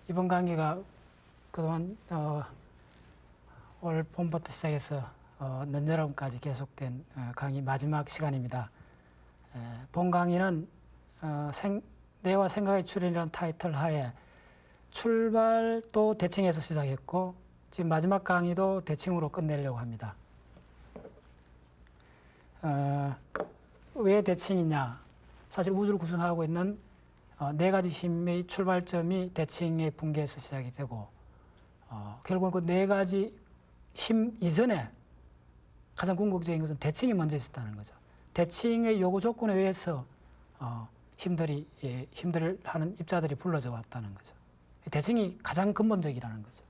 이번 강의가 그동안 올 봄부터 시작해서 늦여름까지 계속된 강의 마지막 시간입니다. 본 강의는 뇌와 생각의 출현이라는 타이틀 하에 출발도 대칭에서 시작했고 지금 마지막 강의도 대칭으로 끝내려고 합니다. 왜 대칭이냐? 사실 우주를 구성하고 있는 네 가지 힘의 출발점이 대칭의 붕괴에서 시작이 되고 결국 그 네 가지 힘 이전에 가장 궁극적인 것은 대칭이 먼저 있었다는 거죠. 대칭의 요구 조건에 의해서 힘들을 하는 입자들이 불러져 왔다는 거죠. 대칭이 가장 근본적이라는 거죠.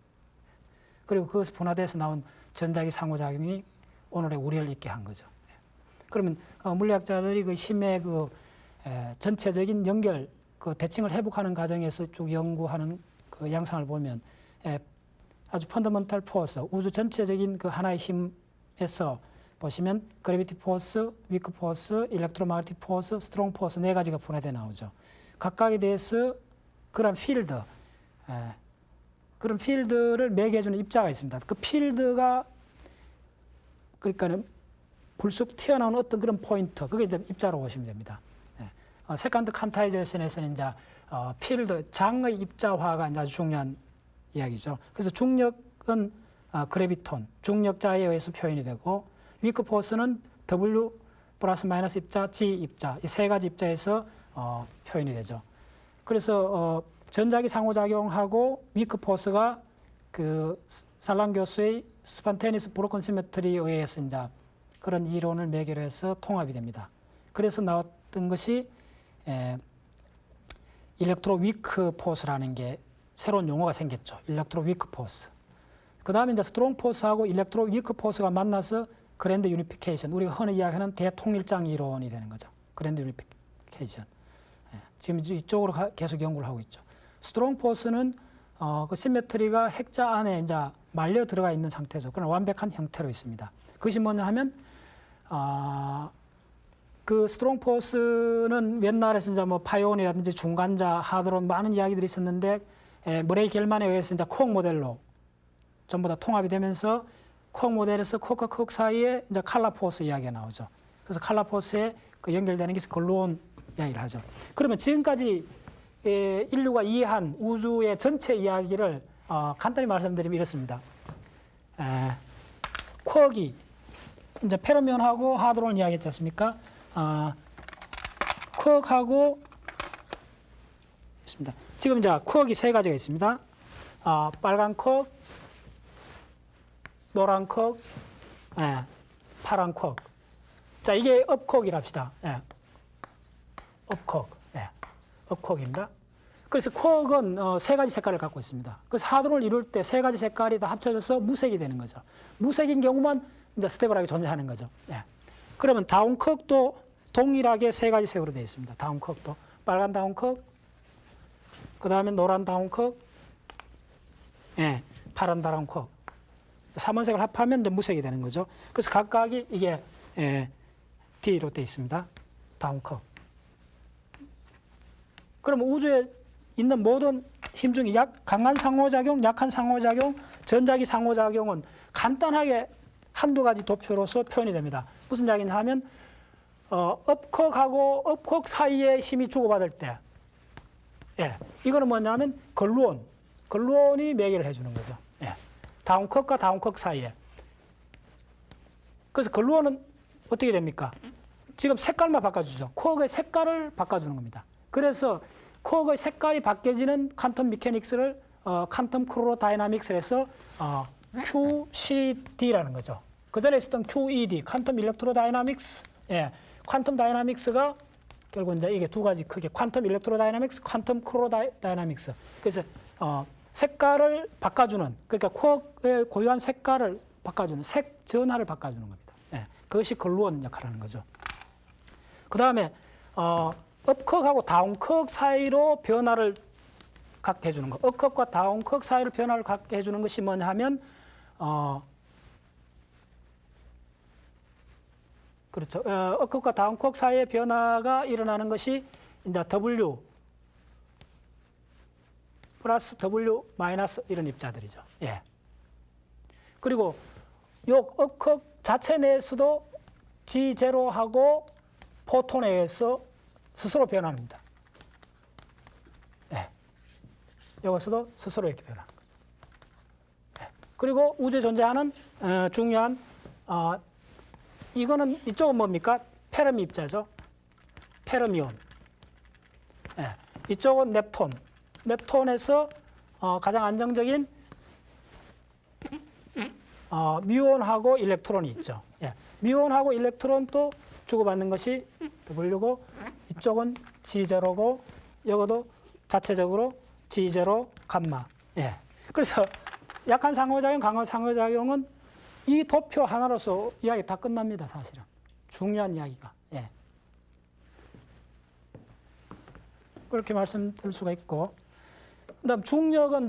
그리고 그것을 분화돼서 나온 전자기 상호작용이 오늘의 우리를 있게 한 거죠. 그러면 물리학자들이 그 힘의 전체적인 연결, 그 대칭을 회복하는 과정에서 쭉 연구하는 그 양상을 보면 아주 펀더먼탈 포스, 우주 전체적인 그 하나의 힘에서 보시면 그래비티 포스, 위크 포스, 일렉트로마그네틱 포스, 스트롱 포스 네 가지가 분해돼 나오죠. 각각에 대해서 그런 필드, 그런 필드를 매개해주는 입자가 있습니다. 그 필드가 그러니까는 불쑥 튀어나오는 어떤 그런 포인트, 그게 이제 입자로 보시면 됩니다. 세컨드 칸타이제이션에서는 이제 필드, 장의 입자화가 이제 아주 중요한 이야기죠. 그래서 중력은 그래비톤, 중력자에 의해서 표현이 되고, 위크 포스는 W 플러스 마이너스 입자, G 입자, 이 세 가지 입자에서 표현이 되죠. 그래서 전자기 상호작용하고 위크 포스가 그 살람 교수의 스판테니스 브로큰 시메트리에 의해서 이제 그런 이론을 매개로 해서 통합이 됩니다. 그래서 나왔던 것이 일렉트로 위크 포스라는 게 새로운 용어가 생겼죠. 일렉트로 위크 포스. 그 다음에 이제 스트롱 포스하고 일렉트로 위크 포스가 만나서 그랜드 유니피케이션, 우리가 흔히 이야기하는 대통일장 이론이 되는 거죠. 그랜드 유니피케이션. 지금 이쪽으로 계속 연구를 하고 있죠. 스트롱 포스는 그 시메트리가 핵자 안에 이제 말려 들어가 있는 상태죠. 그런 완벽한 형태로 있습니다. 그것이 뭐냐 하면 그 스트롱 포스는 옛날에서 이제 뭐 파이온이라든지 중간자, 하드론 많은 이야기들이 있었는데 머레이 겔만에 의해서 이제 콕 모델로 전부 다 통합이 되면서 콕 모델에서 콕과 콕 사이에 이제 칼라 포스 이야기가 나오죠. 그래서 칼라 포스에 그 연결되는 게 글루온 이야기를 하죠. 그러면 지금까지 인류가 이해한 우주의 전체 이야기를 간단히 말씀드리면 이렇습니다. 콕이 이제 페르미온하고 하드론을 이야기했지 않습니까? 쿼크하고 있습니다. 지금 이제 쿼크이 세 가지가 있습니다. 빨간 쿼크, 노란 쿼크, 파란 쿼크. 자, 이게 업쿼크이랍시다. 업쿼크, 업쿼크입니다. 그래서 쿼크는 세 가지 색깔을 갖고 있습니다. 그래서 하드론을 이룰 때 세 가지 색깔이 다 합쳐져서 무색이 되는 거죠. 무색인 경우만 이제 스테블하게 존재하는 거죠. 그러면 다운쿼크도 동일하게 세 가지 색으로 되어 있습니다. 다운쿼크도 빨간 다운쿼크, 그 다음에 노란 다운쿼크, 파란 다운쿼크. 3원색을 합하면 이제 무색이 되는 거죠. 그래서 각각이 이게 D로 되어 있습니다. 다운쿼크. 그럼 우주에 있는 모든 힘 중에 강한 상호작용, 약한 상호작용, 전자기 상호작용은 간단하게 한두 가지 도표로서 표현이 됩니다. 무슨 이야기냐 하면 업콕하고 업콕 사이에 힘이 주고받을 때 이거는 뭐냐면 글루온이 매개를 해주는 거죠. 다운콕과 다운콕 사이에. 그래서 글루온은 어떻게 됩니까? 지금 색깔만 바꿔주죠. 쿼크의 색깔을 바꿔주는 겁니다. 그래서 쿼크의 색깔이 바뀌어지는 퀀텀 미케닉스를 퀀텀 크로노 다이나믹스를 해서 QCD라는 거죠. 그 전에 있었던 QED, 퀀텀 일렉트로 다이나믹스, 퀀텀 다이나믹스가 결국 이제 이게 두 가지 크게 퀀텀 일렉트로 다이나믹스, 퀀텀 크로노 다이나믹스. 그래서 색깔을 바꿔주는, 그러니까 쿼크의 고유한 색깔을 바꿔주는, 색 전하를 바꿔주는 겁니다. 그것이 글루온 역할을 하는 거죠. 그 다음에 업쿼크하고 다운쿼크 사이로 변화를 갖게 해주는 것. 업쿼크와 다운쿼크 사이로 변화를 갖게 해주는 것이 뭐냐 하면 그렇죠. 업쿼크와 다운쿼크 사이의 변화가 일어나는 것이 이제 W 플러스 W 마이너스 이런 입자들이죠. 예. 그리고 요 억흑 자체 내에서도 G0하고 포톤에 의해서 스스로 변합니다. 예. 여기서도 스스로 이렇게 변하는 거죠. 예. 그리고 우주에 존재하는 중요한 이거는 이쪽은 뭡니까? 페르미 입자죠. 페르미온. 예. 이쪽은 넵톤. 넵톤에서 가장 안정적인 뮤온하고 일렉트론이 있죠. 예. 뮤온하고 일렉트론도 주고받는 것이 W고 이쪽은 G0고 이것도 자체적으로 G0 감마. 예. 그래서 약한 상호작용, 강한 상호작용은 이 도표 하나로서 이야기 다 끝납니다. 사실은 중요한 이야기가. 예. 그렇게 말씀드릴 수가 있고, 그다음 중력은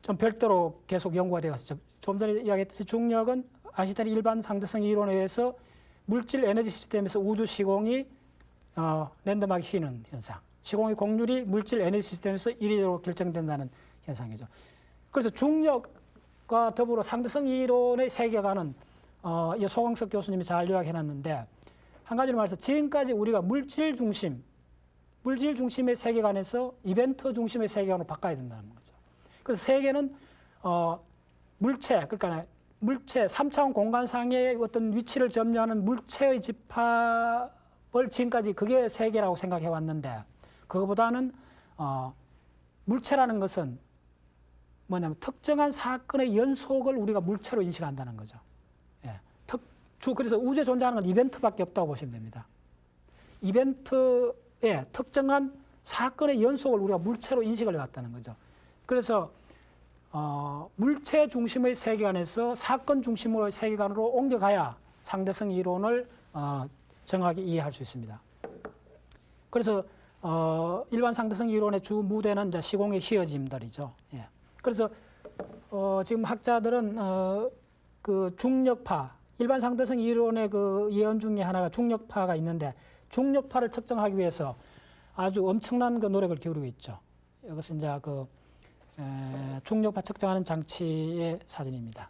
좀 별도로 계속 연구가 되어 왔죠. 좀 전에 이야기했듯이 중력은 아인슈타인의 일반 상대성 이론에 의해서 물질 에너지 시스템에서 우주 시공이 랜덤하게 휘는 현상, 시공의 공률이 물질 에너지 시스템에서 이리로 결정된다는 현상이죠. 그래서 중력과 더불어 상대성 이론의 세계관은 소광석 교수님이 잘 요약해놨는데, 한 가지로 말해서 지금까지 우리가 물질 중심의 세계관에서 이벤트 중심의 세계관으로 바꿔야 된다는 거죠. 그래서 세계는 그러니까 물체 3차원 공간상의 어떤 위치를 점유하는 물체의 집합을 지금까지 그게 세계라고 생각해 왔는데, 그거보다는 물체라는 것은 뭐냐면 특정한 사건의 연속을 우리가 물체로 인식한다는 거죠. 예. 그래서 우주에 존재하는 건 이벤트밖에 없다고 보시면 됩니다. 이벤트의 특정한 사건의 연속을 우리가 물체로 인식을 해왔다는 거죠. 그래서 물체 중심의 세계관에서 사건 중심의 세계관으로 옮겨가야 상대성 이론을 정확히 이해할 수 있습니다. 그래서 일반 상대성 이론의 주 무대는 이제 시공의 휘어짐들이죠. 예. 그래서 지금 학자들은 그 중력파, 일반 상대성 이론의 그 예언 중에 하나가 중력파가 있는데, 중력파를 측정하기 위해서 아주 엄청난 그 노력을 기울이고 있죠. 이것은 이제 그 중력파 측정하는 장치의 사진입니다.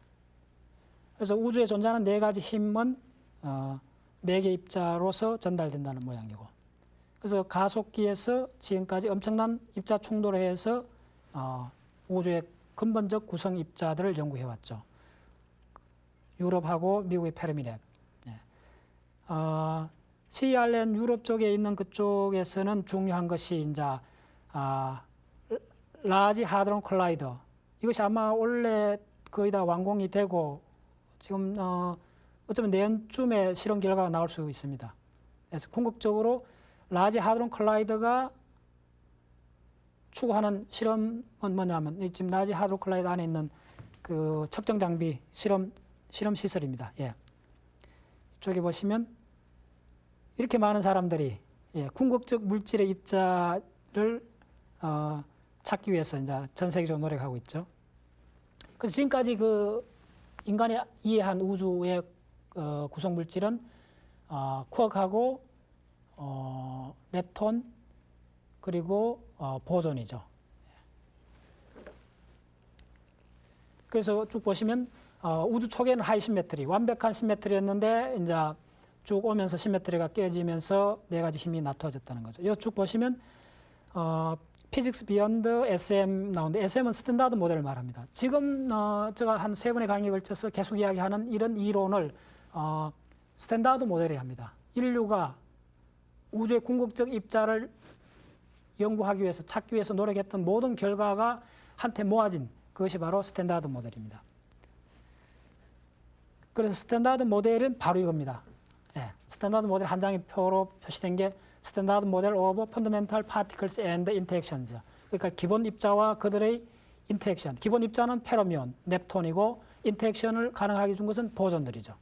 그래서 우주에 존재하는 네 가지 힘은 네 개 입자로서 전달된다는 모양이고, 그래서 가속기에서 지금까지 엄청난 입자 충돌에 의해서 우주의 근본적 구성 입자들을 연구해 왔죠. 유럽하고 미국의 페르미랩. 예. CERN 유럽 쪽에 있는 그쪽에서는 중요한 것이 이제 라지 하드론 콜라이더. 이것이 아마 원래 거의 다 완공이 되고 지금 어쩌면 내년쯤에 실험 결과가 나올 수 있습니다. 그래서 궁극적으로 라지 하드론 콜라이더가 추구하는 실험은 뭐냐면 지금 라지 하드론 콜라이더 안에 있는 그 측정 장비 실험 시설입니다. 예. 이쪽에 보시면 이렇게 많은 사람들이 궁극적 물질의 입자를 찾기 위해서 이제 전 세계적으로 노력하고 있죠. 그래서 지금까지 그 인간이 이해한 우주의 구성 물질은 쿼크하고 렙톤 그리고 보존이죠. 그래서 쭉 보시면 우주 초기에는 하이 시메트리, 완벽한 시메트리였는데 이제 쭉 오면서 시메트리가 깨지면서 네 가지 힘이 나타졌다는 거죠. 이 쭉 보시면 피직스 비욘드 SM 나오는데, SM은 스탠다드 모델을 말합니다. 지금 제가 한 3번의 강의에 걸쳐서 계속 이야기하는 이런 이론을 스탠다드 모델이라 합니다. 인류가 우주의 궁극적 입자를 연구하기 위해서 찾기 위해서 노력했던 모든 결과가 한테 모아진 그것이 바로 스탠다드 모델입니다. 그래서 스탠다드 모델은 바로 이겁니다. 예, 스탠다드 모델 한 장의 표로 표시된 게 스탠다드 모델 오브 펀더멘탈 파티클스 앤드 인터액션즈. 그러니까 기본 입자와 그들의 인터액션. 기본 입자는 페르미온, 넵톤이고 인터액션을 가능하게 준 것은 보존들이죠.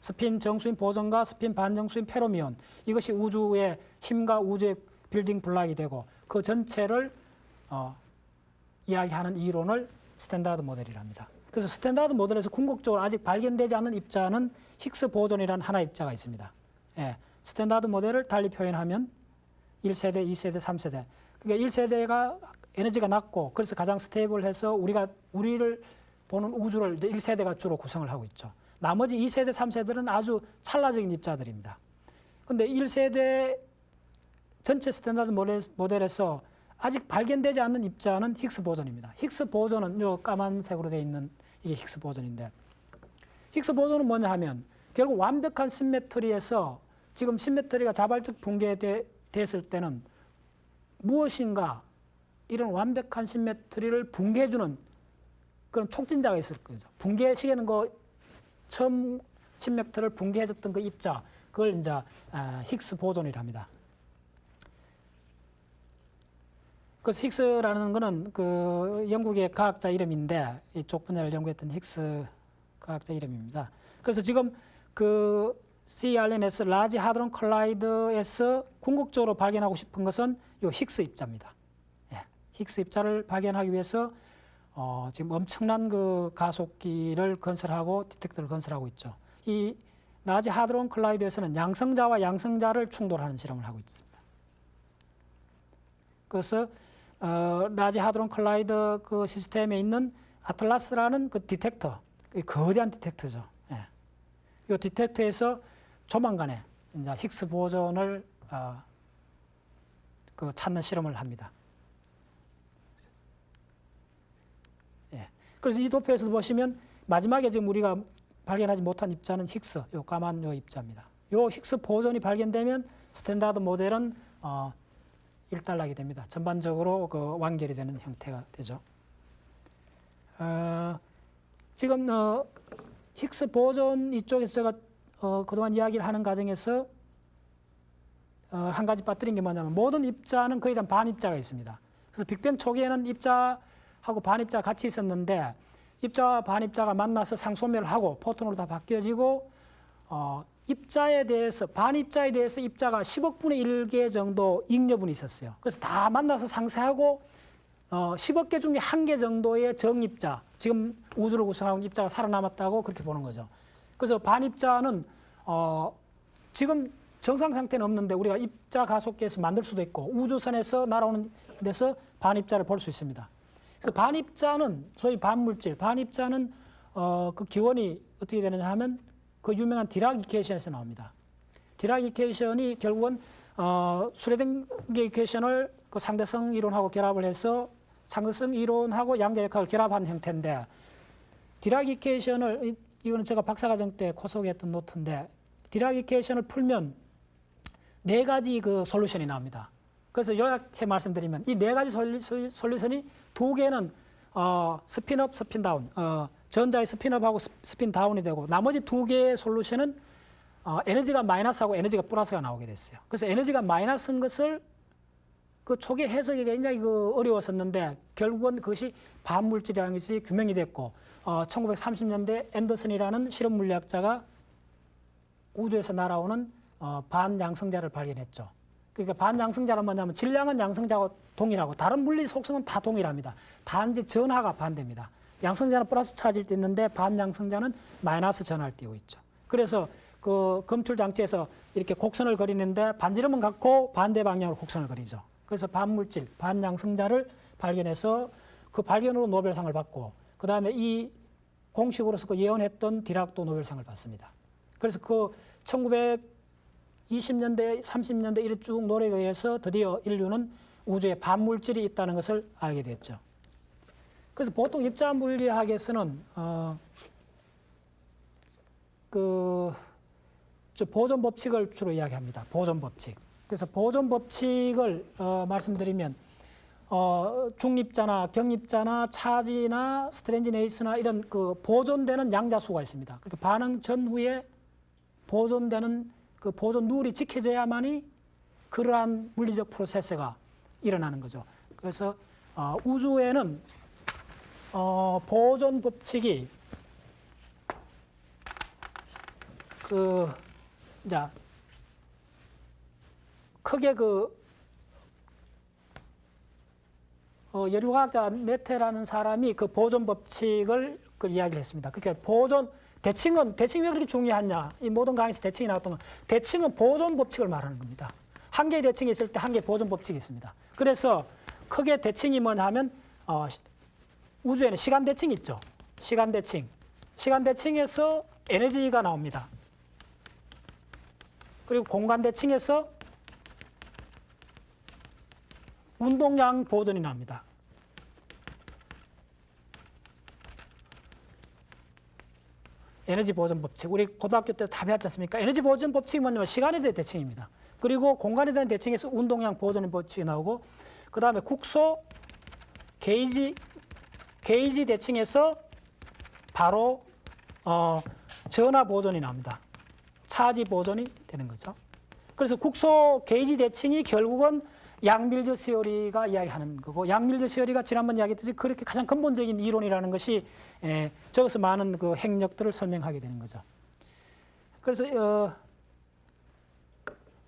스핀 정수인 보존과 스핀 반정수인 페르미온. 이것이 우주의 힘과 우주의 빌딩 블락이 되고 그 전체를 이야기하는 이론을 스탠다드 모델이랍니다. 그래서 스탠다드 모델에서 궁극적으로 아직 발견되지 않은 입자는 힉스 보존이라는 하나의 입자가 있습니다. 예, 스탠다드 모델을 달리 표현하면 1세대, 2세대, 3세대. 그러니까 1세대가 에너지가 낮고 그래서 가장 스테이블해서 우리를 보는 우주를 이제 1세대가 주로 구성을 하고 있죠. 나머지 2세대, 3세대는 아주 찰나적인 입자들입니다. 근데 1세대 전체 스탠다드 모델에서 아직 발견되지 않는 입자는 힉스 보존입니다. 힉스 보존은 요 까만색으로 되어 있는 이게 힉스 보존인데, 힉스 보존은 뭐냐 하면 결국 완벽한 심메트리에서 지금 심메트리가 자발적 붕괴됐을 때는 무엇인가 이런 완벽한 심메트리를 붕괴해주는 그런 촉진자가 있을 거죠. 붕괴시키는 거 처음 심메트리를 붕괴해줬던 그 입자, 그걸 이제 힉스 보존이라 합니다. 그래서 힉스라는 거는 그 영국의 과학자 이름인데 이쪽 분야를 연구했던 힉스 과학자 이름입니다. 그래서 지금 그 CERNS 라지 하드론 컬라이더에서 궁극적으로 발견하고 싶은 것은 요 힉스 입자입니다. 예, 힉스 입자를 발견하기 위해서 지금 엄청난 그 가속기를 건설하고 디텍터를 건설하고 있죠. 이 라지 하드론 컬라이더에서는 양성자와 양성자를 충돌하는 실험을 하고 있습니다. 그래서 라지 하드론 컬라이더 그 시스템에 있는 아틀라스라는 그 디텍터, 거대한 디텍터죠. 예. 이 디텍터에서 조만간에 이제 힉스 보존을 그 찾는 실험을 합니다. 예. 그래서 이 도표에서 보시면 마지막에 지금 우리가 발견하지 못한 입자는 힉스, 요 까만 요 입자입니다. 요 힉스 보존이 발견되면 스탠다드 모델은 일단락이 됩니다. 전반적으로 그 완결이 되는 형태가 되죠. 지금 힉스 보존 이쪽에서 제가 그동안 이야기를 하는 과정에서 한 가지 빠뜨린 게 뭐냐면 모든 입자는 거의 다 반입자가 있습니다. 그래서 빅뱅 초기에는 입자하고 반입자가 같이 있었는데 입자와 반입자가 만나서 상소멸을 하고 포톤으로 다 바뀌어지고 입자에 대해서 반입자에 대해서 입자가 10억 분의 1개 정도 잉여분이 있었어요. 그래서 다 만나서 상쇄하고 10억 개 중에 1개 정도의 정입자, 지금 우주를 구성하고 입자가 살아남았다고 그렇게 보는 거죠. 그래서 반입자는 지금 정상 상태는 없는데 우리가 입자 가속기에서 만들 수도 있고 우주선에서 날아오는 데서 반입자를 볼 수 있습니다. 그래서 반입자는 소위 반물질, 반입자는 그 기원이 어떻게 되느냐 하면 그 유명한 디락 이퀘이션에서 나옵니다. 디락 이퀘이션이 결국은 스웨덴계 이퀘이션을 그 상대성 이론하고 결합을 해서 상대성 이론하고 양자역학을 결합한 형태인데, 디락 이퀘이션을 이거는 제가 박사과정 때 코소개했던 노트인데, 디락 이퀘이션을 풀면 네 가지 그 솔루션이 나옵니다. 그래서 요약해 말씀드리면 이 네 가지 솔루션이 두 개는 스핀업, 스핀다운, 전자의 스핀업하고 스핀다운이 되고 나머지 두 개의 솔루션은 에너지가 마이너스하고 에너지가 플러스가 나오게 됐어요. 그래서 에너지가 마이너스인 것을 그 초기 해석이 굉장히 어려웠었는데 결국은 그것이 반물질이라는 것이 규명이 됐고 1930년대 앤더슨이라는 실험 물리학자가 우주에서 날아오는 반양성자를 발견했죠. 그러니까 반양성자는 뭐냐면 질량은 양성자와 동일하고 다른 물리 속성은 다 동일합니다. 단지 전하가 반대입니다. 양성자는 플러스 차지일 때 있는데 반양성자는 마이너스 전하를 띠고 있죠. 그래서 그 검출 장치에서 이렇게 곡선을 그리는데 반지름은 같고 반대 방향으로 곡선을 그리죠. 그래서 반물질, 반양성자를 발견해서 그 발견으로 노벨상을 받고 그 다음에 이 공식으로서 그 예언했던 디락도 노벨상을 받습니다. 그래서 그 1920년대, 30년대 이렇게 쭉 노력에 의해서 드디어 인류는 우주에 반물질이 있다는 것을 알게 됐죠. 그래서 보통 입자 물리학에서는 보존 법칙을 주로 이야기합니다. 보존 법칙. 그래서 보존 법칙을 말씀드리면 중립자나 경립자나 차지나 스트레인지네이스나 이런 그 보존되는 양자수가 있습니다. 그러니까 반응 전후에 보존되는 그 보존 룰이 지켜져야만이 그러한 물리적 프로세스가 일어나는 거죠. 그래서 우주에는 보존 법칙이 이제 크게 여류과학자 네테라는 사람이 그 보존 법칙을 이야기를 했습니다. 그러니까 대칭이 왜 그렇게 중요하냐? 이 모든 강의에서 대칭이 나왔던 건 대칭은 보존 법칙을 말하는 겁니다. 한 개의 대칭이 있을 때 한 개의 보존 법칙이 있습니다. 그래서 크게 대칭이 뭐냐 하면 우주에는 시간 대칭이 있죠. 시간 대칭. 시간 대칭에서 에너지가 나옵니다. 그리고 공간 대칭에서 운동량 보존이 납니다. 에너지 보존 법칙. 우리 고등학교 때 다 배웠지 않습니까? 에너지 보존 법칙이 뭐냐면 시간에 대한 대칭입니다. 그리고 공간에 대한 대칭에서 운동량 보존 법칙이 나오고, 그 다음에 국소 게이지 대칭에서 바로 전하 보존이 나옵니다. 차지 보존이 되는 거죠. 그래서 국소 게이지 대칭이 결국은 양밀저 시어리가 이야기하는 거고, 양밀저 시어리가 지난번 이야기했듯이 그렇게 가장 근본적인 이론이라는 것이 저기서 많은 그 행력들을 설명하게 되는 거죠. 그래서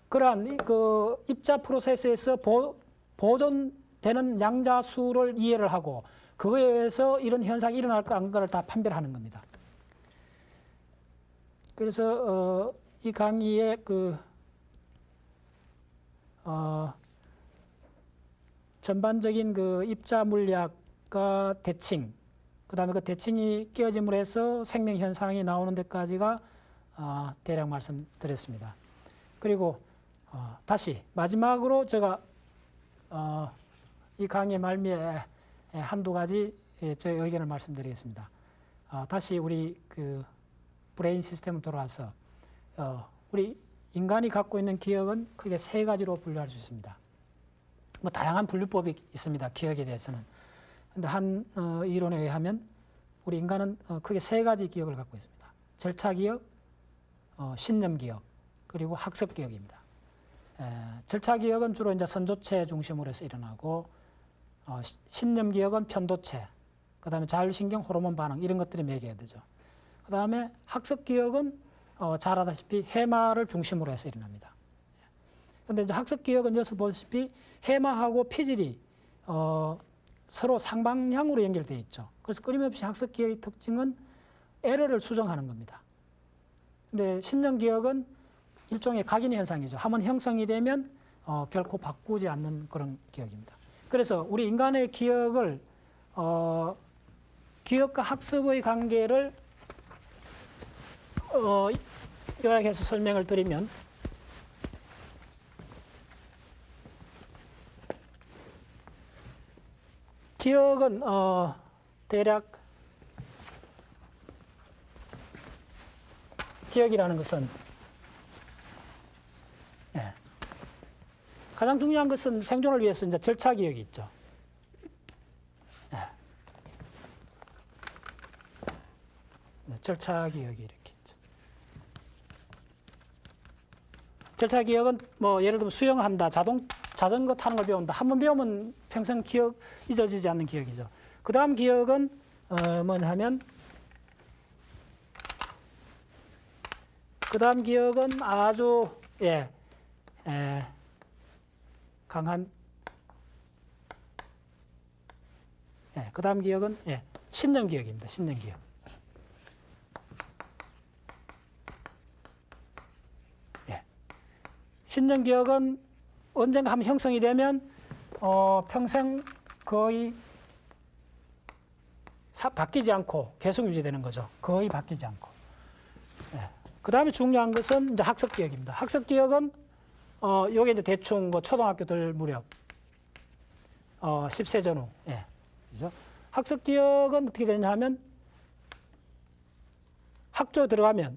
그러한 그 입자 프로세스에서 보존되는 양자수를 이해를 하고, 그거에 의해서 이런 현상이 일어날까 안 할까를 다 판별하는 겁니다. 그래서 이 강의에 전반적인 그 입자 물리학과 대칭, 그 다음에 그 대칭이 끼어짐으로 해서 생명 현상이 나오는 데까지가 대략 말씀드렸습니다. 그리고 다시 마지막으로 제가 이 강의 말미에 한두 가지 제 의견을 말씀드리겠습니다. 다시 우리 그 브레인 시스템으로 돌아와서 우리 인간이 갖고 있는 기억은 크게 세 가지로 분류할 수 있습니다. 뭐 다양한 분류법이 있습니다. 기억에 대해서는. 근데 한 이론에 의하면 우리 인간은 크게 세 가지 기억을 갖고 있습니다. 절차 기억, 신념 기억, 그리고 학습 기억입니다. 절차 기억은 주로 이제 선조체 중심으로 해서 일어나고, 신념 기억은 편도체, 그 다음에 자율신경 호르몬 반응 이런 것들이 매개가 되죠. 그 다음에 학습 기억은 잘 알다시피 해마를 중심으로 해서 일어납니다. 그런데 이제 학습 기억은 여기서 보시다시피 해마하고 피질이 서로 상방향으로 연결되어 있죠. 그래서 끊임없이 학습 기억의 특징은 에러를 수정하는 겁니다. 근데 신념 기억은 일종의 각인 현상이죠. 한번 형성이 되면 결코 바꾸지 않는 그런 기억입니다. 그래서 우리 인간의 기억을 기억과 학습의 관계를 요약해서 설명을 드리면, 기억은 대략 기억이라는 것은 가장 중요한 것은 생존을 위해서 이제 절차 기억이 있죠. 절차 기억이 이렇게 있죠. 절차 기억은 뭐 예를 들면 수영한다, 자전거 타는 걸 배운다. 한 번 배우면 평생 잊어지지 않는 기억이죠. 그 다음 기억은 뭐냐면, 그 다음 기억은 아주 강한, 그 다음 기억은 신념 기억입니다. 신념 기억. 신념 기억은 언젠가 한번 형성이 되면 평생 거의 바뀌지 않고 계속 유지되는 거죠. 거의 바뀌지 않고. 그 다음에 중요한 것은 이제 학습 기억입니다. 학습 기억은 요게 이제 대충 뭐 초등학교들 무렵 10세 전후. 그죠? 학습 기억은 어떻게 되냐 하면, 학교 들어가면,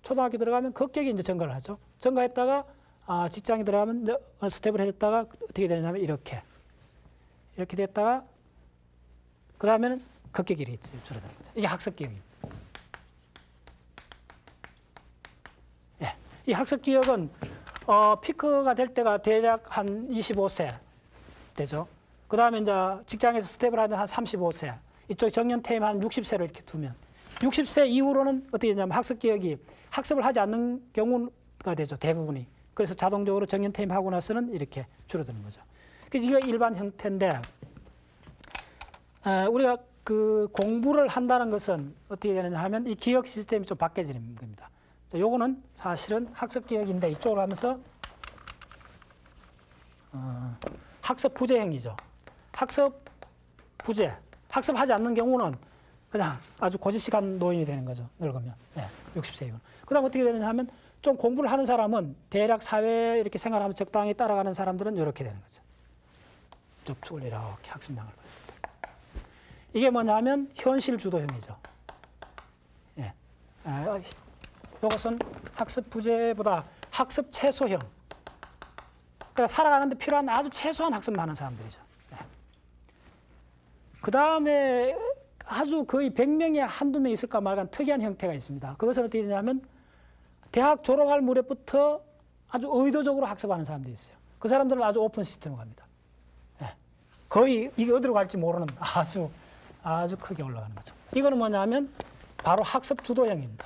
초등학교 들어가면 그 기억이 이제 증가를 하죠. 증가했다가 직장에 들어가면 이제 어느 스텝을 해줬다가 어떻게 되냐면 이렇게 됐다가 그 다음에는 급격히 줄어드는 거죠. 이게 학습 기억입니다. 이 학습 기억은 피크가 될 때가 대략 한 25세 되죠. 그 다음에 이제 직장에서 스텝을 하면 한 35세, 이쪽 정년퇴임 한 60세로 이렇게 두면, 60세 이후로는 어떻게 되냐면 학습 기억이 학습을 하지 않는 경우가 되죠. 대부분이. 그래서 자동적으로 정년퇴임하고 나서는 이렇게 줄어드는 거죠. 그래서 이게 일반 형태인데, 우리가 그 공부를 한다는 것은 어떻게 되느냐 하면 이 기억 시스템이 좀 바뀌어지는 겁니다. 자, 요거는 사실은 학습 기억인데 이쪽으로 하면서 학습 부재형이죠. 학습 부재, 학습하지 않는 경우는 그냥 아주 고지식한 노인이 되는 거죠. 늙으면. 60세 이후는. 그 다음 어떻게 되느냐 하면 좀 공부를 하는 사람은 대략 사회에 이렇게 생활하면 적당히 따라가는 사람들은 이렇게 되는 거죠. 접촉을 이렇게 학습량을 봤을 때. 이게 뭐냐 하면 현실 주도형이죠. 이것은 학습 부재보다 학습 최소형. 그러니까 살아가는데 필요한 아주 최소한 학습만 하는 사람들이죠. 그 다음에 아주 거의 100명에 한두 명 있을까 말까 특이한 형태가 있습니다. 그것은 어떻게 되냐면 대학 졸업할 무렵부터 아주 의도적으로 학습하는 사람들이 있어요. 그 사람들은 아주 오픈 시스템으로 갑니다. 거의 이게 어디로 갈지 모르는 아주 크게 올라가는 거죠. 이거는 뭐냐면 바로 학습 주도형입니다.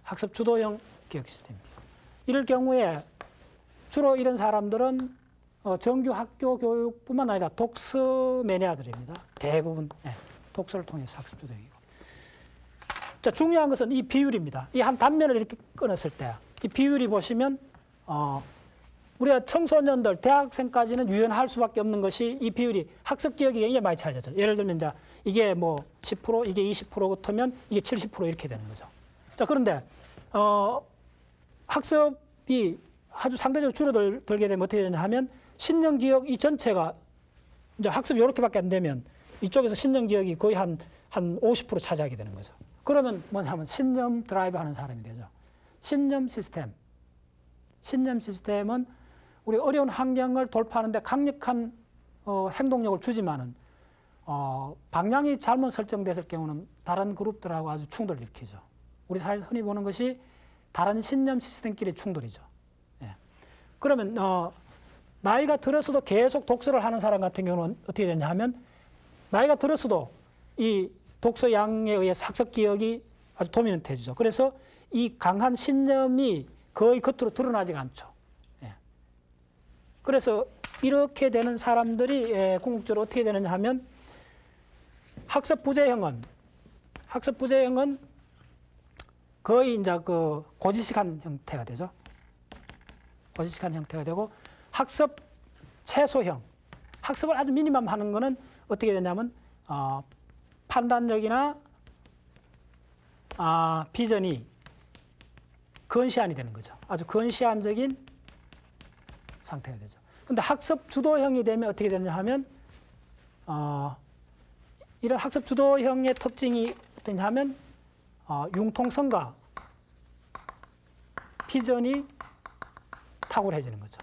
학습 주도형 기억 시스템입니다. 이럴 경우에 주로 이런 사람들은 정규 학교 교육뿐만 아니라 독서 매니아들입니다. 대부분 독서를 통해서 학습 주도형이고. 자, 중요한 것은 이 비율입니다. 이 한 단면을 이렇게 끊었을 때 이 비율이 보시면 우리가 청소년들, 대학생까지는 유연할 수밖에 없는 것이 이 비율이 학습 기억이 굉장히 많이 차이죠. 예를 들면 이제 이게 뭐 10%, 이게 20% 같으면 이게 70% 이렇게 되는 거죠. 자, 그런데 학습이 아주 상대적으로 줄어들게 되면 어떻게 되냐 하면 신념 기억 이 전체가 이제 학습이 이렇게밖에 안 되면 이쪽에서 신념 기억이 거의 한 50% 차지하게 되는 거죠. 그러면 뭐냐면 신념 드라이브 하는 사람이 되죠. 신념 시스템은 우리 어려운 환경을 돌파하는데 강력한 행동력을 주지만은 방향이 잘못 설정됐을 경우는 다른 그룹들하고 아주 충돌을 일으키죠. 우리 사회에서 흔히 보는 것이 다른 신념 시스템끼리 충돌이죠. 그러면 나이가 들어서도 계속 독서를 하는 사람 같은 경우는 어떻게 되냐 하면 나이가 들어서도 이 독서 양에 의해서 학습 기억이 아주 도미넌트해지죠. 그래서 이 강한 신념이 거의 겉으로 드러나지가 않죠. 그래서 이렇게 되는 사람들이 궁극적으로 어떻게 되느냐 하면 학습 부재형은 거의 이제 그 고지식한 형태가 되죠. 고지식한 형태가 되고 학습 최소형, 학습을 아주 미니멈 하는 거는 어떻게 되냐면 판단력이나 비전이 근시안이 되는 거죠. 아주 근시안적인 상태가 되죠. 근데 학습 주도형이 되면 어떻게 되느냐 하면 이런 학습 주도형의 특징이 어떠냐 하면 융통성과 비전이 탁월해지는 거죠.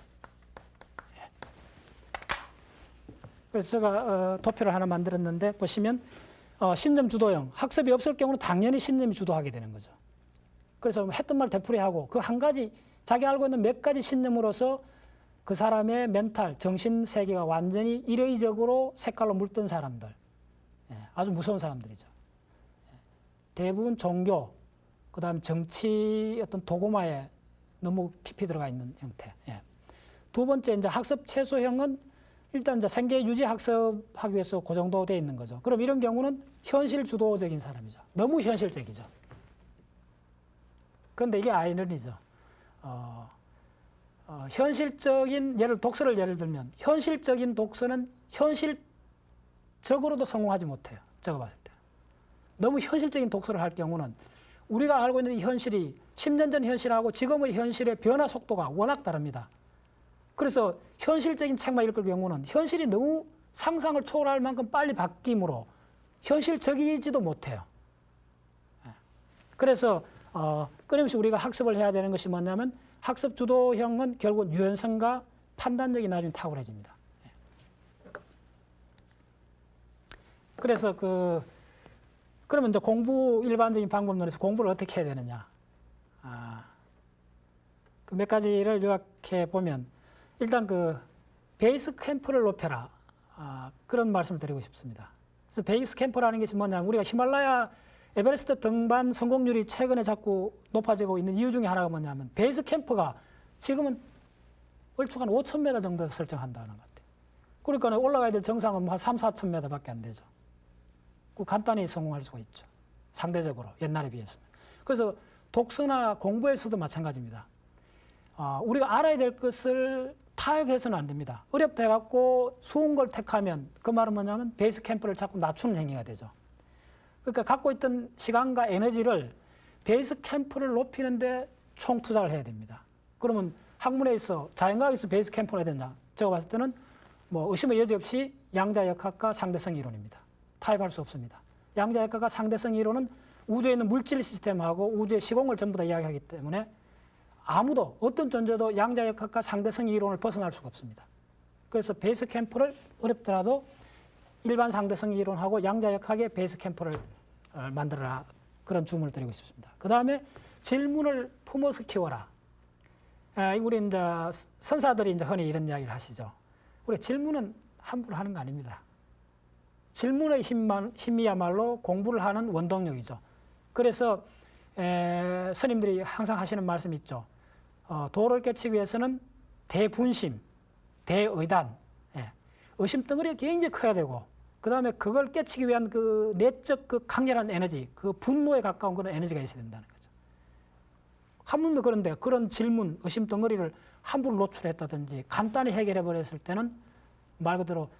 그래서 제가 도표를 하나 만들었는데 보시면 신념 주도형, 학습이 없을 경우는 당연히 신념이 주도하게 되는 거죠. 그래서 했던 말 되풀이하고 그 한 가지 자기 알고 있는 몇 가지 신념으로서 그 사람의 멘탈, 정신 세계가 완전히 일회적으로 색깔로 물든 사람들, 아주 무서운 사람들이죠. 대부분 종교, 그다음 정치 어떤 도구마에 너무 깊이 들어가 있는 형태. 두 번째 이제 학습 최소형은 일단 이제 생계 유지 학습하기 위해서 그 정도 돼 있는 거죠. 그럼 이런 경우는 현실 주도적인 사람이죠. 너무 현실적이죠. 그런데 이게 아이러니죠. 현실적인 독서를 예를 들면 현실적인 독서는 현실적으로도 성공하지 못해요. 제가 봤을 때. 너무 현실적인 독서를 할 경우는 우리가 알고 있는 이 현실이 10년 전 현실하고 지금의 현실의 변화 속도가 워낙 다릅니다. 그래서 현실적인 책만 읽을 경우는 현실이 너무 상상을 초월할 만큼 빨리 바뀌므로 현실적이지도 못해요. 그래서 끊임없이 우리가 학습을 해야 되는 것이 뭐냐면 학습 주도형은 결국 유연성과 판단력이 나중에 탁월해집니다. 그래서 그러면 이제 일반적인 방법론에서 공부를 어떻게 해야 되느냐. 그 몇 가지를 요약해 보면 일단 베이스 캠프를 높여라. 그런 말씀을 드리고 싶습니다. 그래서 베이스 캠프라는 것이 뭐냐면 우리가 히말라야 에베레스트 등반 성공률이 최근에 자꾸 높아지고 있는 이유 중에 하나가 뭐냐면 베이스 캠프가 지금은 얼추 한 5,000m 정도 설정한다는 것 같아요. 그러니까 올라가야 될 정상은 한 3, 4,000m밖에 안 되죠. 간단히 성공할 수가 있죠. 상대적으로 옛날에 비해서는. 그래서 독서나 공부에서도 마찬가지입니다. 우리가 알아야 될 것을 타협해서는 안 됩니다. 어렵다 해갖고 쉬운 걸 택하면 그 말은 뭐냐면 베이스 캠프를 자꾸 낮추는 행위가 되죠. 그러니까 갖고 있던 시간과 에너지를 베이스 캠프를 높이는데 총 투자를 해야 됩니다. 그러면 학문에 있어 자연과학에서 베이스 캠프를 해야 되냐? 제가 봤을 때는 뭐 의심의 여지 없이 양자역학과 상대성 이론입니다. 타협할 수 없습니다. 양자역학과 상대성 이론은 우주에 있는 물질 시스템하고 우주의 시공을 전부 다 이야기하기 때문에 아무도 어떤 존재도 양자역학과 상대성 이론을 벗어날 수가 없습니다. 그래서 베이스 캠프를 어렵더라도 일반 상대성 이론하고 양자역학의 베이스 캠프를 만들어라, 그런 주문을 드리고 싶습니다. 그 다음에 질문을 품어서 키워라. 우리 이제 선사들이 이제 흔히 이런 이야기를 하시죠. 우리 질문은 함부로 하는 거 아닙니다. 질문의 힘이야말로 공부를 하는 원동력이죠. 그래서 스님들이 항상 하시는 말씀이 있죠. 도를 깨치기 위해서는 대분심, 대의단, 의심덩어리가 굉장히 커야 되고, 그 다음에 그걸 깨치기 위한 그 내적 그 강렬한 에너지, 그 분노에 가까운 그런 에너지가 있어야 된다는 거죠. 하물며 그런데 그런 질문, 의심덩어리를 함부로 노출했다든지 간단히 해결해 버렸을 때는 말 그대로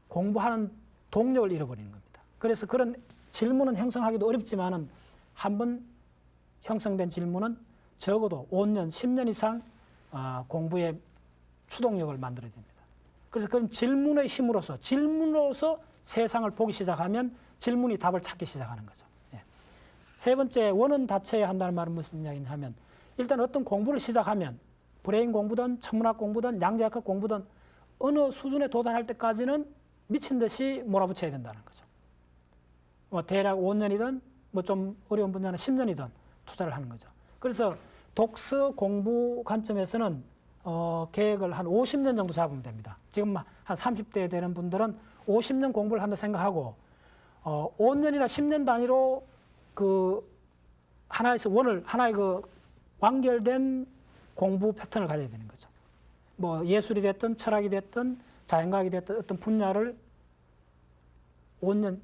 공부하는 동력을 잃어버리는 겁니다. 그래서 그런 질문은 형성하기도 어렵지만은 한번 형성된 질문은 적어도 5년, 10년 이상 공부의 추동력을 만들어야 됩니다. 그래서 그런 질문의 힘으로서, 질문으로서 세상을 보기 시작하면 질문이 답을 찾기 시작하는 거죠. 세 번째, 원은 닫혀야 한다는 말은 무슨 이야기냐 하면, 일단 어떤 공부를 시작하면 브레인 공부든 천문학 공부든 양자역학 공부든 어느 수준에 도달할 때까지는 미친 듯이 몰아붙여야 된다는 거죠. 뭐 대략 5년이든 뭐 좀 어려운 분야는 10년이든 투자를 하는 거죠. 그래서 독서 공부 관점에서는 계획을 한 50년 정도 잡으면 됩니다. 지금 한 30대 되는 분들은 50년 공부를 한다 생각하고 5년이나 10년 단위로 그 하나의 그 완결된 공부 패턴을 가져야 되는 거죠. 뭐 예술이 됐든 철학이 됐든 자연과학이 됐든 어떤 분야를 5년,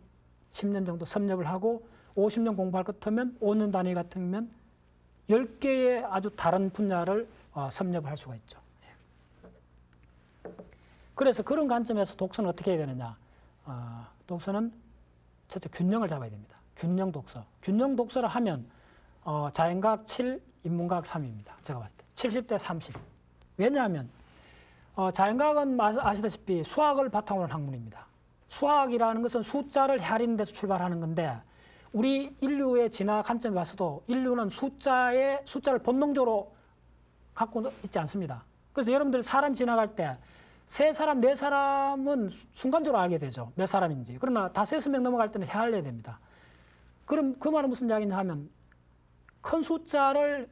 10년 정도 섭렵을 하고 50년 공부할 것 같으면 5년 단위 같으면 10개의 아주 다른 분야를 섭렵을 할 수가 있죠. 그래서 그런 관점에서 독서는 어떻게 해야 되느냐. 독서는 첫째 균형을 잡아야 됩니다. 균형 독서. 균형 독서를 하면 자연과학 7, 인문과학 3입니다. 제가 봤을 때. 70대 30. 왜냐하면 자연과학은 아시다시피 수학을 바탕으로 한 학문입니다. 수학이라는 것은 숫자를 헤아리는 데서 출발하는 건데 우리 인류의 진화 관점에 봤어도 인류는 숫자를 본능적으로 갖고 있지 않습니다. 그래서 여러분들이 사람 지나갈 때 세 사람, 네 사람은 순간적으로 알게 되죠. 몇 사람인지. 그러나 다섯 명 넘어갈 때는 헤아려야 됩니다. 그럼 그 말은 무슨 이야기냐 하면 큰 숫자를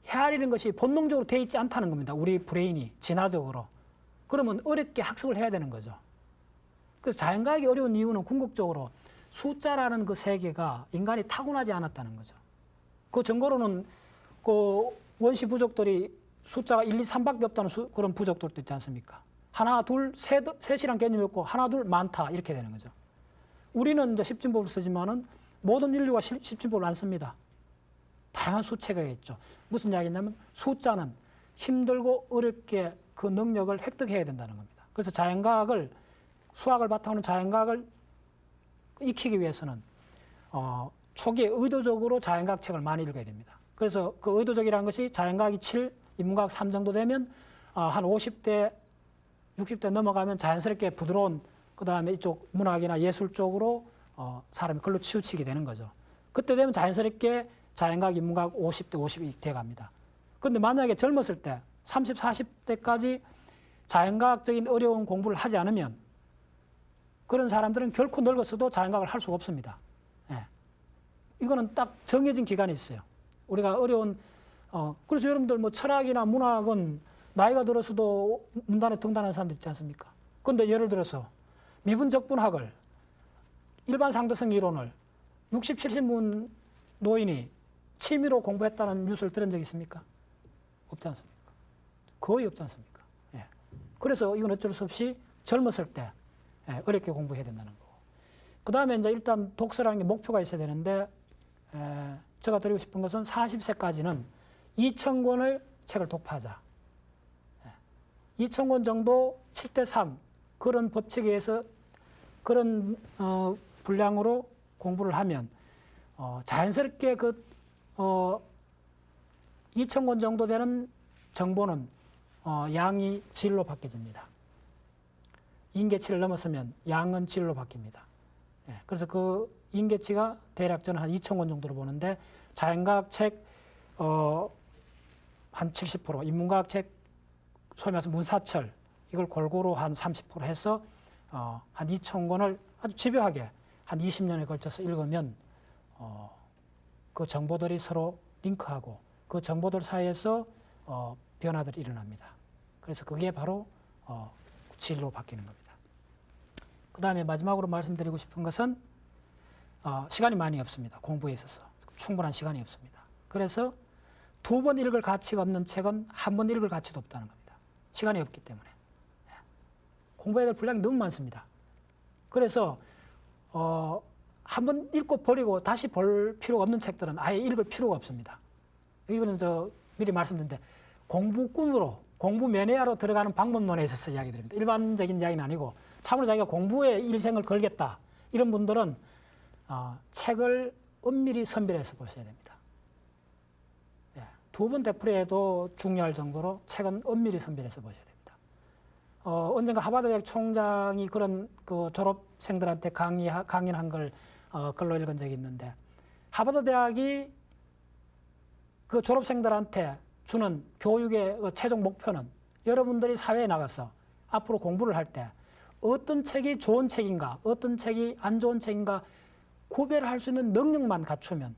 헤아리는 것이 본능적으로 돼 있지 않다는 겁니다. 우리 브레인이 진화적으로. 그러면 어렵게 학습을 해야 되는 거죠. 그래서 자연과학이 어려운 이유는 궁극적으로 숫자라는 그 세계가 인간이 타고나지 않았다는 거죠. 그 증거로는 그 원시 부족들이 숫자가 1, 2, 3밖에 없다는 그런 부족들도 있지 않습니까? 하나, 둘, 셋이란 개념이 없고 하나, 둘, 많다 이렇게 되는 거죠. 우리는 이제 십진법을 쓰지만은 모든 인류가 십진법을 안 씁니다. 다양한 수체가 있죠. 무슨 이야기냐면 숫자는 힘들고 어렵게 그 능력을 획득해야 된다는 겁니다. 그래서 수학을 바탕으로 자연과학을 익히기 위해서는 초기에 의도적으로 자연과학 책을 많이 읽어야 됩니다. 그래서 그 의도적이라는 것이 자연과학이 7, 인문과학 3 정도 되면 한 50대, 60대 넘어가면 자연스럽게 부드러운 그 다음에 이쪽 문학이나 예술 쪽으로 사람이 글로 치우치게 되는 거죠. 그때 되면 자연스럽게 자연과학, 인문과학 50대, 50이 돼갑니다. 그런데 만약에 젊었을 때 30, 40대까지 자연과학적인 어려운 공부를 하지 않으면 그런 사람들은 결코 늙었어도 자연과학을 할 수가 없습니다. 이거는 딱 정해진 기간이 있어요. 우리가 어려운 그래서 여러분들 뭐 철학이나 문학은 나이가 들어서도 문단에 등단하는 사람들 있지 않습니까? 그런데 예를 들어서 미분적분학을 일반 상대성 이론을 60, 70분 노인이 취미로 공부했다는 뉴스를 들은 적 있습니까? 없지 않습니까? 거의 없지 않습니까? 그래서 이건 어쩔 수 없이 젊었을 때 어렵게 공부해야 된다는 거고. 그 다음에 이제 일단 독서라는 게 목표가 있어야 되는데 제가 드리고 싶은 것은 40세까지는 2,000권의 책을 독파하자. 2,000권 정도 7대3 그런 법칙에 의해서 그런 분량으로 공부를 하면 자연스럽게 2,000권 정도 되는 정보는 양이 질로 바뀌어집니다. 인계치를 넘었으면 양은 질로 바뀝니다. 예, 그래서 그 인계치가 대략 저는 한 2,000권 정도로 보는데 자연과학 책 한 70%, 인문과학 책 소위 말해서 문사철 이걸 골고루 한 30% 해서 한 2,000권을 아주 집요하게 한 20년에 걸쳐서 읽으면 그 정보들이 서로 링크하고 그 정보들 사이에서 변화들이 일어납니다. 그래서 그게 바로 질로 바뀌는 겁니다. 그 다음에 마지막으로 말씀드리고 싶은 것은 시간이 많이 없습니다. 공부에 있어서 충분한 시간이 없습니다. 그래서 2번 읽을 가치가 없는 책은 한 번 읽을 가치도 없다는 겁니다. 시간이 없기 때문에. 공부해야 될 분량이 너무 많습니다. 그래서 한 번 읽고 버리고 다시 볼 필요가 없는 책들은 아예 읽을 필요가 없습니다. 이거는 미리 말씀드린데 공부꾼으로 공부 매니아로 들어가는 방법론에 있어서 이야기 드립니다. 일반적인 이야기는 아니고 참으로 자기가 공부에 일생을 걸겠다 이런 분들은 책을 엄밀히 선별해서 보셔야 됩니다. 2번 되풀이해도 중요할 정도로 책은 엄밀히 선별해서 보셔야 됩니다. 언젠가 하버드 대학 총장이 그런 그 졸업생들한테 강연한 걸 글로 읽은 적이 있는데 하버드 대학이 그 졸업생들한테 주는 교육의 최종 목표는 여러분들이 사회에 나가서 앞으로 공부를 할 때 어떤 책이 좋은 책인가, 어떤 책이 안 좋은 책인가 구별할 수 있는 능력만 갖추면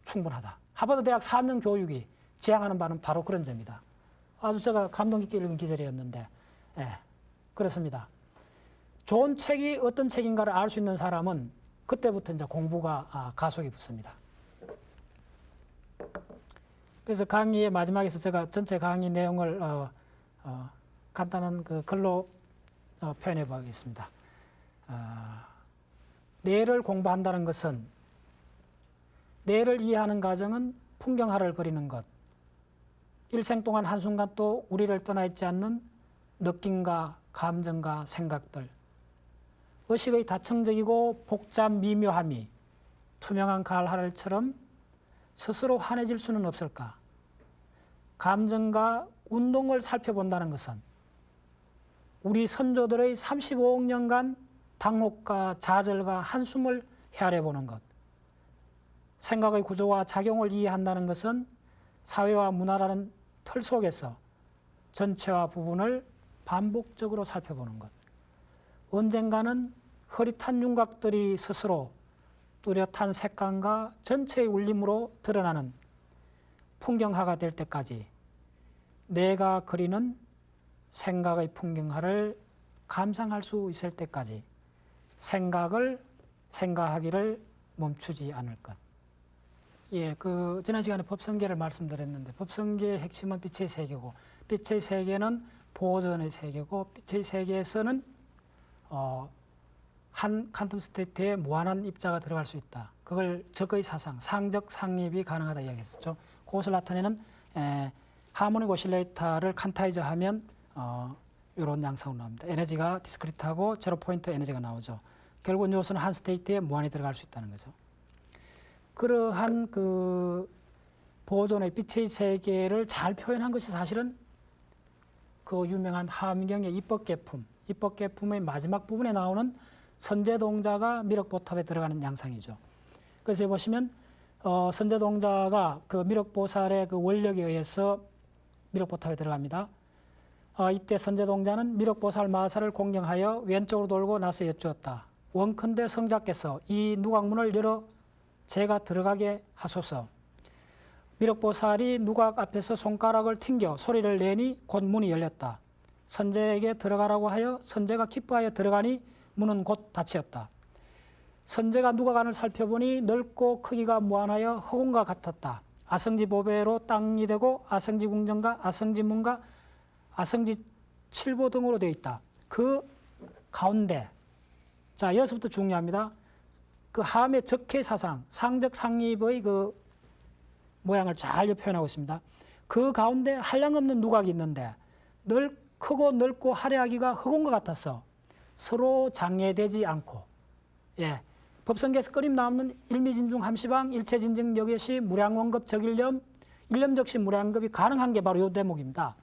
충분하다. 하버드 대학 4년 교육이 지향하는 바는 바로 그런 점이다. 아주 제가 감동 깊게 읽은 기절이었는데, 그렇습니다. 좋은 책이 어떤 책인가를 알 수 있는 사람은 그때부터 이제 공부가 가속이 붙습니다. 그래서 강의의 마지막에서 제가 전체 강의 내용을 간단한 그 글로 표현해 보겠습니다. 뇌를 공부한다는 것은 뇌를 이해하는 과정은 풍경화를 그리는 것, 일생 동안 한순간 또 우리를 떠나 있지 않는 느낌과 감정과 생각들, 의식의 다층적이고 복잡 미묘함이 투명한 가을 하늘처럼 스스로 환해질 수는 없을까? 감정과 운동을 살펴본다는 것은 우리 선조들의 35억 년간 당혹과 좌절과 한숨을 헤아려보는 것, 생각의 구조와 작용을 이해한다는 것은 사회와 문화라는 틀 속에서 전체와 부분을 반복적으로 살펴보는 것, 언젠가는 흐릿한 윤곽들이 스스로 뚜렷한 색감과 전체의 울림으로 드러나는 풍경화가 될 때까지 내가 그리는 생각의 풍경화를 감상할 수 있을 때까지 생각하기를 멈추지 않을 것. 지난 시간에 법성계를 말씀드렸는데 법성계의 핵심은 빛의 세계고 빛의 세계는 보존의 세계고 빛의 세계에서는 한 퀀텀 스테이트에 무한한 입자가 들어갈 수 있다. 그걸 적의 사상, 상적 상립이 가능하다 이야기했었죠. 그것을 나타내는 하모닉 오실레이터를 칸타이저하면 이런 양상으로 나옵니다. 에너지가 디스크리트하고 제로 포인트 에너지가 나오죠. 결국 이것은 한 스테이트에 무한히 들어갈 수 있다는 거죠. 그러한 그 보존의 빛의 세계를 잘 표현한 것이 사실은 그 유명한 하민경의 입법계품의 마지막 부분에 나오는 선제동자가 미륵보탑에 들어가는 양상이죠. 그래서 보시면 선제동자가 그 미륵보살의 그 원력에 의해서 미륵보탑에 들어갑니다. 이때 선제동자는 미륵보살 마사를 공경하여 왼쪽으로 돌고 나서 여쭈었다. 원컨대 성자께서 이 누각문을 열어 제가 들어가게 하소서. 미륵보살이 누각 앞에서 손가락을 튕겨 소리를 내니 곧 문이 열렸다. 선제에게 들어가라고 하여 선제가 기뻐하여 들어가니 문은 곧 닫혔다. 선제가 누각 안을 살펴보니 넓고 크기가 무한하여 허공과 같았다. 아성지 보배로 땅이 되고 아성지 궁전과 아성지 문과 아성지 칠보 등으로 되어 있다. 그 가운데 자 여기서부터 중요합니다. 그 함의 적해 사상, 상적 상립의 그 모양을 잘 표현하고 있습니다. 그 가운데 한량없는 누각이 있는데 크고 넓고 화려하기가 흑온과 같아서 서로 장애되지 않고, 예, 법성계에서 끊임나없는 일미진중 함시방 일체진정 역여시 무량원급 적일념 일념적시 무량급이 가능한 게 바로 이 대목입니다.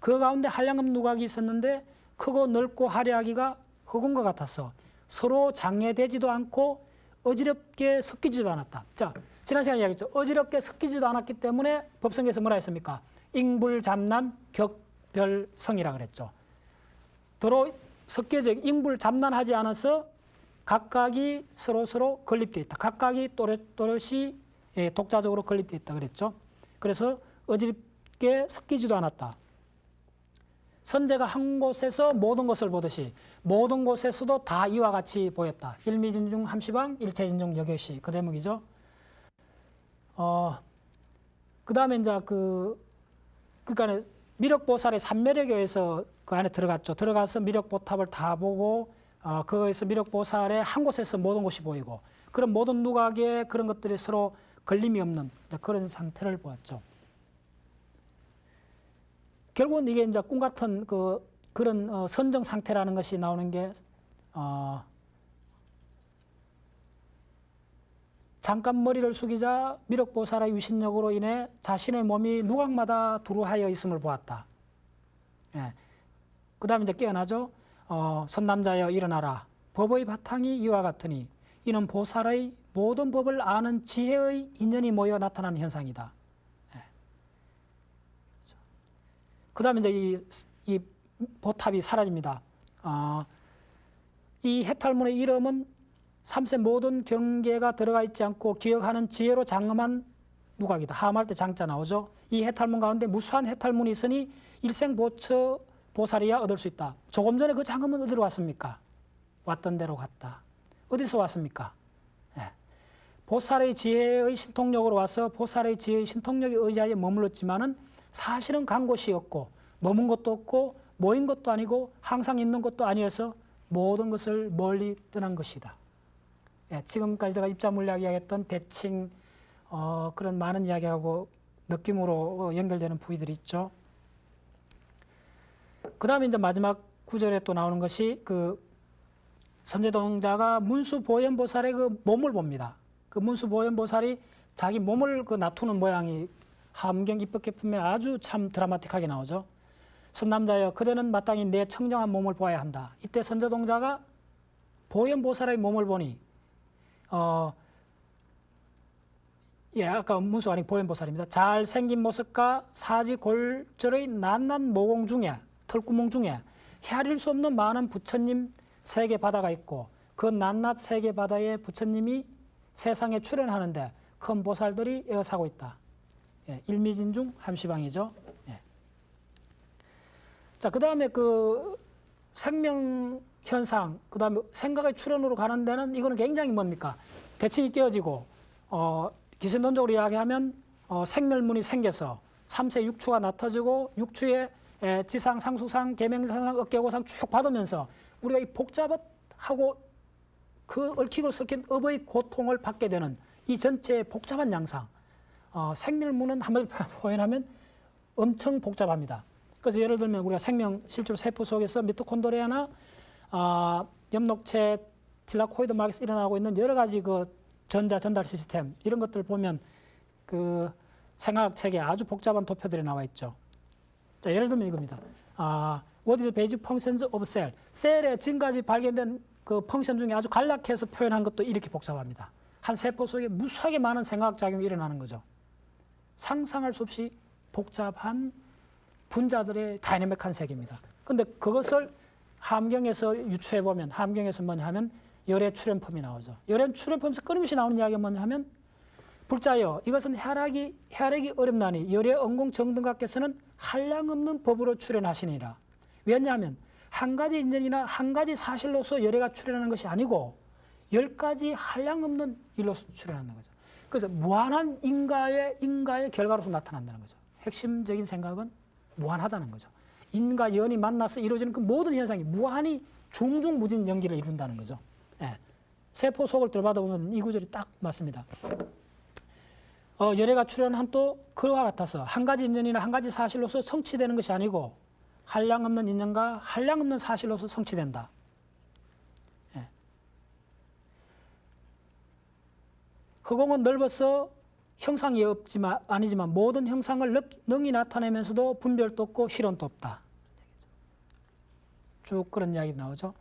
그 가운데 한량급 누각이 있었는데 크고 넓고 화려하기가 흑온과 같아서 서로 장애되지도 않고 어지럽게 섞이지도 않았다. 자, 지난 시간에 이야기했죠. 어지럽게 섞이지도 않았기 때문에 법성계에서 뭐라 했습니까? ing불잡난 격별성이라 그랬죠. 더러 섞여져 ing불잡난하지 않아서 각각이 서로 건립되어 있다. 각각이 또렷이 독자적으로 건립되어 있다 그랬죠. 그래서 어지럽게 섞이지도 않았다. 선제가 한 곳에서 모든 것을 보듯이 모든 곳에서도 다 이와 같이 보였다. 일미진중 함시방 일체진중 역여시 그 대목이죠. 그 다음에 이제 그러니까 미륵보살의 삼매력에서 그 안에 들어갔죠. 들어가서 미륵보탑을 다 보고 거기서 미륵보살의 한 곳에서 모든 것이 보이고 그런 모든 누각의 그런 것들이 서로 걸림이 없는 그런 상태를 보았죠. 결국은 이게 이제 꿈 같은 그런 선정 상태라는 것이 나오는 게 잠깐 머리를 숙이자 미륵보살의 유신력으로 인해 자신의 몸이 누각마다 두루하여 있음을 보았다. 예. 그 다음에 이제 깨어나죠. 선남자여 일어나라. 법의 바탕이 이와 같으니 이는 보살의 모든 법을 아는 지혜의 인연이 모여 나타나는 현상이다. 예. 그 다음에 이제 이 보탑이 사라집니다. 이 해탈문의 이름은 삼세 모든 경계가 들어가 있지 않고 기억하는 지혜로 장엄한 누각이다. 하음할 때 장자 나오죠. 이 해탈문 가운데 무수한 해탈문이 있으니 일생보처 보살이야 얻을 수 있다. 조금 전에 그 장엄은 어디로 왔습니까? 왔던 데로 갔다. 어디서 왔습니까? 네. 보살의 지혜의 신통력으로 와서 보살의 지혜의 신통력에 의지하여 머물렀지만은 사실은 간 곳이 없고 머문 것도 없고 모인 것도 아니고 항상 있는 것도 아니어서 모든 것을 멀리 떠난 것이다. 예, 지금까지 제가 입자물리학 이야기했던 대칭 그런 많은 이야기하고 느낌으로 연결되는 부위들이 있죠. 그 다음에 이제 마지막 구절에 또 나오는 것이 그 선제동자가 문수보현보살의 그 몸을 봅니다. 그 문수보현보살이 자기 몸을 그 놔두는 모양이 함경 입법계품에 아주 참 드라마틱하게 나오죠. 선남자여 그대는 마땅히 내 청정한 몸을 보아야 한다. 이때 선제동자가 보현보살의 몸을 보니 예, 아까 문수 아니 보현보살입니다. 잘생긴 모습과 사지골절의 낱낱 모공 중에 털구멍 중에 헤아릴 수 없는 많은 부처님 세계 바다가 있고 그 낱낱 세계 바다에 부처님이 세상에 출현하는데 큰 보살들이 에어사고 있다. 예, 일미진중 함시방이죠. 예. 자, 그 다음에 그 생명 현상, 그 다음에 생각의 출현으로 가는 데는 이거는 굉장히 뭡니까? 대칭이 깨어지고, 기생론적으로 이야기하면 생멸문이 생겨서 삼세 육추가 나타지고 육추에 지상, 상수상, 계명상상, 업계고상 쭉 받으면서 우리가 이 복잡하고 그 얽히고 섞인 업의 고통을 받게 되는 이 전체의 복잡한 양상. 생멸문은 한마디로 표현하면 엄청 복잡합니다. 그래서 예를 들면 우리가 생명 실제로 세포 속에서 미토콘드리아나 엽록체, 틸라코이드 막에서 일어나고 있는 여러 가지 그 전자 전달 시스템 이런 것들 보면 그 생화학 책에 아주 복잡한 도표들이 나와 있죠. 자, 예를 들면 이겁니다. What is the basic functions of cell? 셀의 지금까지 발견된 그 펑션 중에 아주 간략해서 표현한 것도 이렇게 복잡합니다. 한 세포 속에 무수하게 많은 생화학 작용이 일어나는 거죠. 상상할 수 없이 복잡한 분자들의 다이내믹한 세계입니다. 그런데 그것을 함경에서 유추해 보면 함경에서 뭐냐 하면 열의 출현품이 나오죠. 열의 출현품에서 끊임없이 나오는 이야기가 뭐냐 하면 불자여 이것은 해하기 어렵나니 열의 언공 정등각께서는 한량없는 법으로 출현하시니라. 왜냐하면 한 가지 인연이나 한 가지 사실로서 열애가 출현하는 것이 아니고 10가지 한량없는 일로서 출현하는 거죠. 그래서 무한한 인가의 결과로서 나타난다는 거죠. 핵심적인 생각은 무한하다는 거죠. 인과 연이 만나서 이루어지는 그 모든 현상이 무한히 중중무진 연기를 이룬다는 거죠. 예. 세포 속을 들어봐다 보면 이 구절이 딱 맞습니다. 열애가 출현한 또 그와 같아서 한 가지 인연이나 한 가지 사실로서 성취되는 것이 아니고 한량 없는 인연과 한량 없는 사실로서 성취된다. 예. 허공은 넓어서 형상이 아니지만 모든 형상을 능히 나타내면서도 분별도 없고 실현도 없다. 쭉 그런 이야기 나오죠.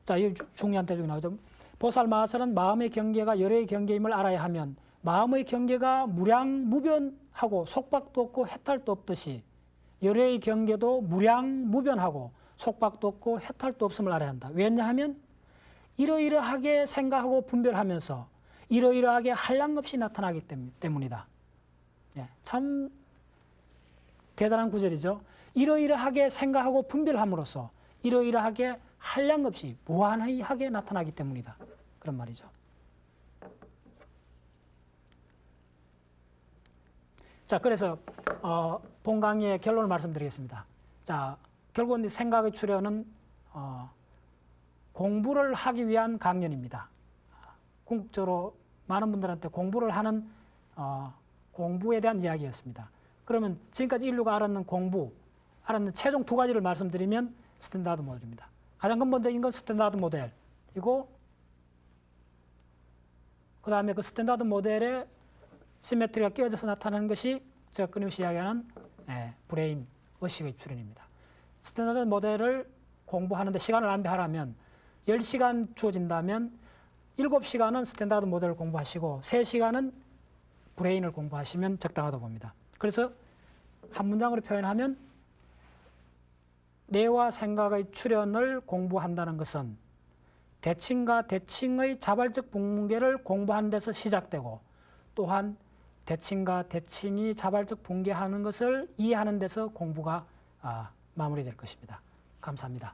자, 이 중요한 대중이 나오죠. 보살마하설은 마음의 경계가 열의 경계임을 알아야 하면 마음의 경계가 무량무변하고 속박도 없고 해탈도 없듯이 열의 경계도 무량무변하고 속박도 없고 해탈도 없음을 알아야 한다. 왜냐하면 이러이러하게 생각하고 분별하면서 이러이러하게 한량없이 나타나기 때문이다. 예, 참 대단한 구절이죠. 이러이러하게 생각하고 분별함으로써 이러이러하게 한량없이 무한하게 나타나기 때문이다. 그런 말이죠. 자, 그래서 본 강의의 결론을 말씀드리겠습니다. 자, 결국은 생각의 출현은 공부를 하기 위한 강연입니다. 궁극적으로 많은 분들한테 공부를 하는 공부에 대한 이야기였습니다. 그러면 지금까지 인류가 알았는 최종 두 가지를 말씀드리면 스탠다드 모델입니다. 가장 근본적인 건 스탠다드 모델이고, 그 다음에 그 스탠다드 모델에 시메트리가 끼어져서 나타나는 것이 제가 끊임없이 이야기하는 브레인 의식의 출현입니다. 스탠다드 모델을 공부하는데 시간을 낭비하라면 10시간 주어진다면 7시간은 스탠다드 모델을 공부하시고 3시간은 브레인을 공부하시면 적당하다고 봅니다. 그래서 한 문장으로 표현하면 뇌와 생각의 출현을 공부한다는 것은 대칭과 대칭의 자발적 붕괴를 공부하는 데서 시작되고 또한 대칭과 대칭이 자발적 붕괴하는 것을 이해하는 데서 공부가 마무리될 것입니다. 감사합니다.